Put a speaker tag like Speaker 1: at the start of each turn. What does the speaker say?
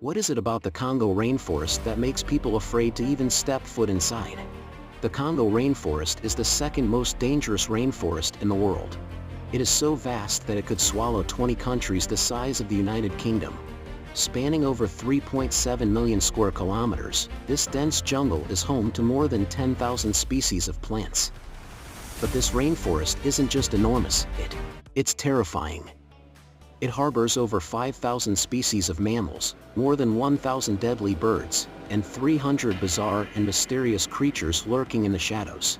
Speaker 1: What is it about the Congo rainforest that makes people afraid to even step foot inside? The Congo rainforest is the second most dangerous rainforest in the world. It is so vast that it could swallow 20 countries the size of the United Kingdom. Spanning over 3.7 million square kilometers, this dense jungle is home to more than 10,000 species of plants. But this rainforest isn't just enormous, it's terrifying. It harbors over 5,000 species of mammals, more than 1,000 deadly birds, and 300 bizarre and mysterious creatures lurking in the shadows.